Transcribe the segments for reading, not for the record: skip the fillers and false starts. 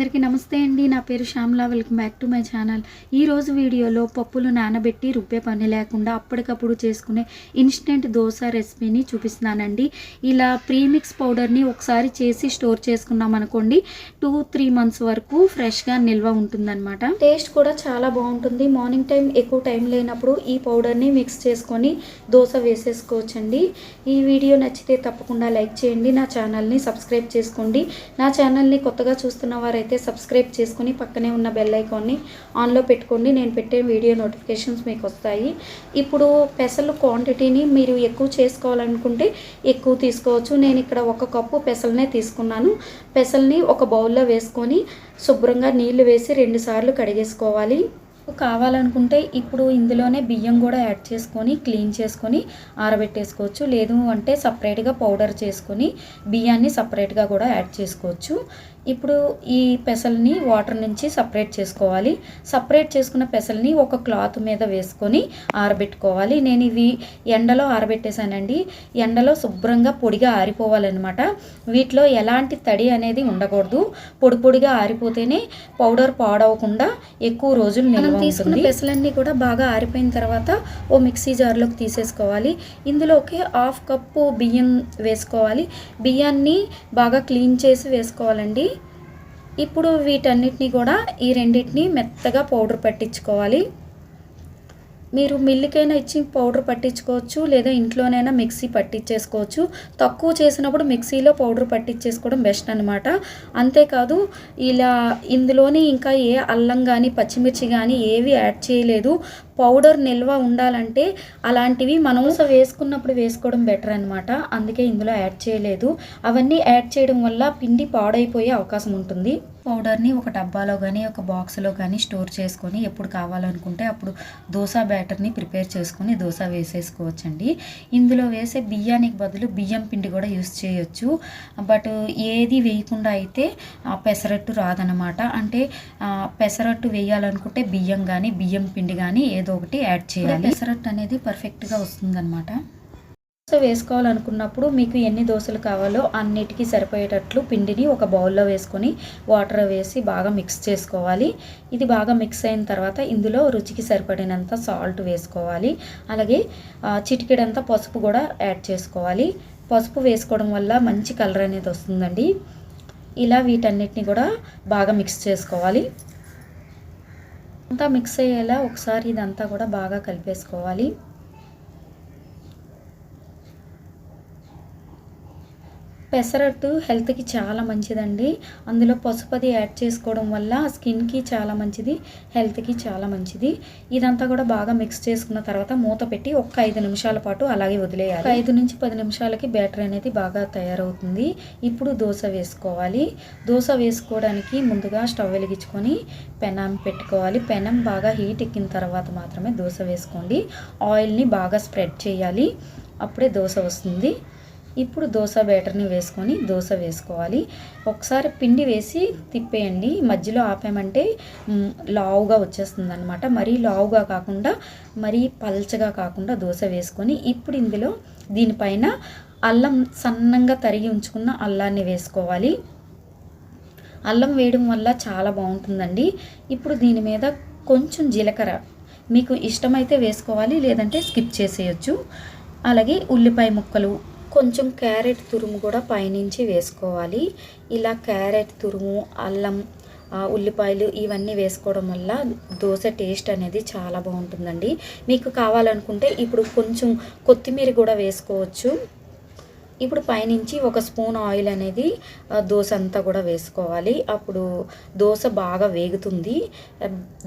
అందరికీ నమస్తే అండి. నా పేరు Shyamala. Welcome back to my channel. ఈరోజు వీడియోలో పప్పులు నానబెట్టి రుబ్బే పని లేకుండా అప్పటికప్పుడు చేసుకునే ఇన్స్టెంట్ దోశ రెసిపీని చూపిస్తున్నానండి. ఇలా ప్రీమిక్స్ పౌడర్ని ఒకసారి చేసి స్టోర్ చేసుకున్నాం అనుకోండి 2-3 మంత్స్ వరకు ఫ్రెష్గా నిల్వ ఉంటుందన్నమాట. టేస్ట్ కూడా చాలా బాగుంటుంది. మార్నింగ్ టైం ఎక్కువ టైం లేనప్పుడు ఈ పౌడర్ని మిక్స్ చేసుకొని దోశ వేసేసుకోవచ్చండి. ఈ వీడియో నచ్చితే తప్పకుండా లైక్ చేయండి. నా ఛానల్ని సబ్స్క్రైబ్ చేసుకోండి. నా ఛానల్ని కొత్తగా చూస్తున్న వారైతే సబ్స్క్రైబ్ చేసుకుని పక్కనే ఉన్న బెల్ ఐకాన్ని ఆన్లో పెట్టుకోండి. నేను పెట్టే వీడియో నోటిఫికేషన్స్ మీకు వస్తాయి. ఇప్పుడు పెసలు క్వాంటిటీని మీరు ఎక్కువ చేసుకోవాలనుకుంటే ఎక్కువ తీసుకోవచ్చు. నేను ఇక్కడ 1 కప్పు పెసలనే తీసుకున్నాను. పెసల్ని ఒక బౌల్లో వేసుకొని శుభ్రంగా నీళ్లు వేసి 2 సార్లు కడిగేసుకోవాలి. కావాలనుకుంటే ఇప్పుడు ఇందులోనే బియ్యం కూడా యాడ్ చేసుకొని క్లీన్ చేసుకొని ఆరబెట్టేసుకోవచ్చు. లేదు అంటే సపరేట్గా పౌడర్ చేసుకొని బియ్యాన్ని సపరేట్గా కూడా యాడ్ చేసుకోవచ్చు. ఇప్పుడు ఈ పెసల్ని వాటర్ నుంచి సపరేట్ చేసుకోవాలి. సపరేట్ చేసుకున్న పెసల్ని ఒక క్లాత్ మీద వేసుకొని ఆరబెట్టుకోవాలి. నేను ఇవి ఎండలో ఆరబెట్టేశానండి. ఎండలో శుభ్రంగా పొడిగా ఆరిపోవాలన్నమాట. వీటిలో ఎలాంటి తడి అనేది ఉండకూడదు. పొడి పొడిగా ఆరిపోతేనే పౌడర్ పాడవకుండా ఎక్కువ రోజులు నిల్వ ఉంటుంది. తీసుకున్న పెసలన్నీ కూడా బాగా ఆరిపోయిన తర్వాత ఓ మిక్సీ జార్లోకి తీసేసుకోవాలి. ఇందులోకి 1/2 కప్పు బియ్యం వేసుకోవాలి. బియ్యాన్ని బాగా క్లీన్ చేసి వేసుకోవాలండి. ఇప్పుడు వీటన్నిటిని కూడా ఈ రెండింటిని మెత్తగా పౌడర్ పట్టించుకోవాలి. మీరు మిల్లుకైనా ఇచ్చి పౌడర్ పట్టించుకోవచ్చు, లేదా ఇంట్లోనైనా మిక్సీ పట్టించేసుకోవచ్చు. తక్కువ చేసినప్పుడు మిక్సీలో పౌడర్ పట్టించేసుకోవడం బెస్ట్ అనమాట. అంతేకాదు ఇలా ఇందులోని ఇంకా ఏ అల్లం కానీ పచ్చిమిర్చి కానీ ఏవి యాడ్ చేయలేదు. పౌడర్ నిల్వ ఉండాలంటే అలాంటివి మనం వేసుకున్నప్పుడు వేసుకోవడం బెటర్ అనమాట. అందుకే ఇందులో యాడ్ చేయలేదు. అవన్నీ యాడ్ చేయడం వల్ల పిండి పాడైపోయే అవకాశం ఉంటుంది. పౌడర్ని ఒక డబ్బాలో కానీ ఒక బాక్స్లో కానీ స్టోర్ చేసుకొని ఎప్పుడు కావాలనుకుంటే అప్పుడు దోశ బ్యాటర్ని ప్రిపేర్ చేసుకొని దోశ వేసేసుకోవచ్చండి. ఇందులో వేసే బియ్యానికి బదులు బియ్యం పిండి కూడా యూస్ చేయొచ్చు. బట్ ఏది వేయకుండా అయితే పెసరట్టు రాదనమాట. అంటే పెసరట్టు వేయాలనుకుంటే బియ్యం కానీ బియ్యం పిండి కానీ ఏదో ఒకటి యాడ్ చేయాలి. పెసరట్టు అనేది పర్ఫెక్ట్గా వస్తుందన్నమాట. దోశ వేసుకోవాలనుకున్నప్పుడు మీకు ఎన్ని దోశలు కావాలో అన్నిటికీ సరిపోయేటట్లు పిండిని ఒక బౌల్లో వేసుకొని వాటర్ వేసి బాగా మిక్స్ చేసుకోవాలి. ఇది బాగా మిక్స్ అయిన తర్వాత ఇందులో రుచికి సరిపడినంత సాల్ట్ వేసుకోవాలి. అలాగే చిటికెడంత పసుపు కూడా యాడ్ చేసుకోవాలి. పసుపు వేసుకోవడం వల్ల మంచి కలర్ అనేది వస్తుందండి. ఇలా వీటన్నిటిని కూడా బాగా మిక్స్ చేసుకోవాలి. అంతా మిక్స్ అయ్యేలా ఒకసారి ఇదంతా కూడా బాగా కలిపేసుకోవాలి. పెసరట్టు హెల్త్కి చాలా మంచిదండి. అందులో పసుపది యాడ్ చేసుకోవడం వల్ల స్కిన్కి చాలా మంచిది, హెల్త్కి చాలా మంచిది. ఇదంతా కూడా బాగా మిక్స్ చేసుకున్న తర్వాత మూత పెట్టి ఒక 5 నిమిషాల పాటు అలాగే వదిలేయాలి. 5 నుంచి 10 నిమిషాలకి బ్యాటర్ అనేది బాగా తయారవుతుంది. ఇప్పుడు దోశ వేసుకోవాలి. దోశ వేసుకోవడానికి ముందుగా స్టవ్ వెలిగించుకొని పెనం పెట్టుకోవాలి. పెనం బాగా హీట్ ఎక్కిన తర్వాత మాత్రమే దోశ వేసుకోండి. ఆయిల్ని బాగా స్ప్రెడ్ చేయాలి, అప్పుడే దోశ వస్తుంది. ఇప్పుడు దోశ బ్యాటర్ని వేసుకొని దోశ వేసుకోవాలి. ఒకసారి పిండి వేసి తిప్పేయండి. మధ్యలో ఆపామంటే లావుగా వచ్చేస్తుంది అనమాట. మరీ లావుగా కాకుండా మరీ పల్చగా కాకుండా దోశ వేసుకొని ఇప్పుడు ఇందులో దీనిపైన అల్లం సన్నంగా తరిగి ఉంచుకున్న అల్లాన్ని వేసుకోవాలి. అల్లం వేయడం వల్ల చాలా బాగుంటుందండి. ఇప్పుడు దీని మీద కొంచెం జీలకర్ర మీకు ఇష్టమైతే వేసుకోవాలి, లేదంటే స్కిప్ చేసేయచ్చు. అలాగే ఉల్లిపాయ ముక్కలు, కొంచెం క్యారెట్ తురుము కూడా పైనుంచి వేసుకోవాలి. ఇలా క్యారెట్ తురుము, అల్లం, ఉల్లిపాయలు ఇవన్నీ వేసుకోవడం వల్ల దోశ టేస్ట్ అనేది చాలా బాగుంటుందండి. మీకు కావాలనుకుంటే ఇప్పుడు కొంచెం కొత్తిమీర కూడా వేసుకోవచ్చు. ఇప్పుడు పైనుంచి 1 స్పూన్ ఆయిల్ అనేది దోశ అంతా కూడా వేసుకోవాలి. అప్పుడు దోశ బాగా వేగుతుంది.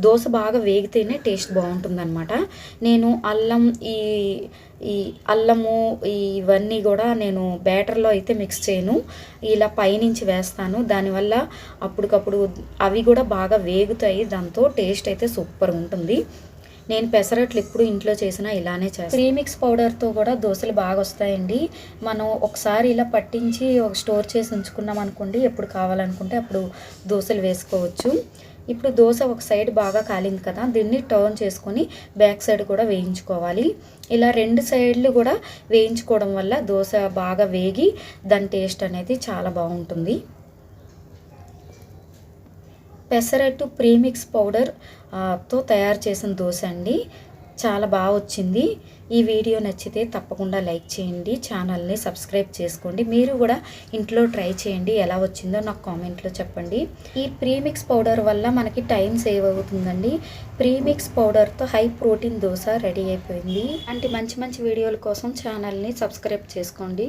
దోశ బాగా వేగితేనే టేస్ట్ బాగుంటుందన్నమాట. నేను ఈ అల్లము ఇవన్నీ కూడా నేను బ్యాటర్లో అయితే మిక్స్ చేయను, ఇలా పైనుంచి వేస్తాను. దానివల్ల అప్పటికప్పుడు అవి కూడా బాగా వేగుతాయి. దాంతో టేస్ట్ అయితే సూపర్ ఉంటుంది. నేను పెసరట్లు ఎప్పుడు ఇంట్లో చేసినా ఇలానే చేస్తాను. ప్రీమిక్స్ పౌడర్తో కూడా దోశలు బాగా వస్తాయండి. మనం ఒకసారి ఇలా పట్టించి స్టోర్ చేసి ఉంచుకున్నాం అనుకోండి, ఎప్పుడు కావాలనుకుంటే అప్పుడు దోశలు వేసుకోవచ్చు. ఇప్పుడు దోశ ఒక సైడ్ బాగా కాలింది కదా, దీన్ని టర్న్ చేసుకొని బ్యాక్ సైడ్ కూడా వేయించుకోవాలి. ఇలా 2 సైడ్లు కూడా వేయించుకోవడం వల్ల దోశ బాగా వేగి దాని టేస్ట్ అనేది చాలా బాగుంటుంది. పెసరట్టు ప్రీమిక్స్ పౌడర్ తో తయారు చేసిన దోశ అండి. చాలా బాగా వచ్చింది. ఈ వీడియో నచ్చితే తప్పకుండా లైక్ చేయండి, ఛానల్ని సబ్స్క్రైబ్ చేసుకోండి. మీరు కూడా ఇంట్లో ట్రై చేయండి, ఎలా వచ్చిందో నాకు కామెంట్లో చెప్పండి. ఈ ప్రీమిక్స్ పౌడర్ వల్ల మనకి టైం సేవ్ అవుతుందండి. ప్రీమిక్స్ పౌడర్తో హై ప్రోటీన్ దోశ రెడీ అయిపోయింది. అంటే మంచి మంచి వీడియోల కోసం ఛానల్ని సబ్స్క్రైబ్ చేసుకోండి.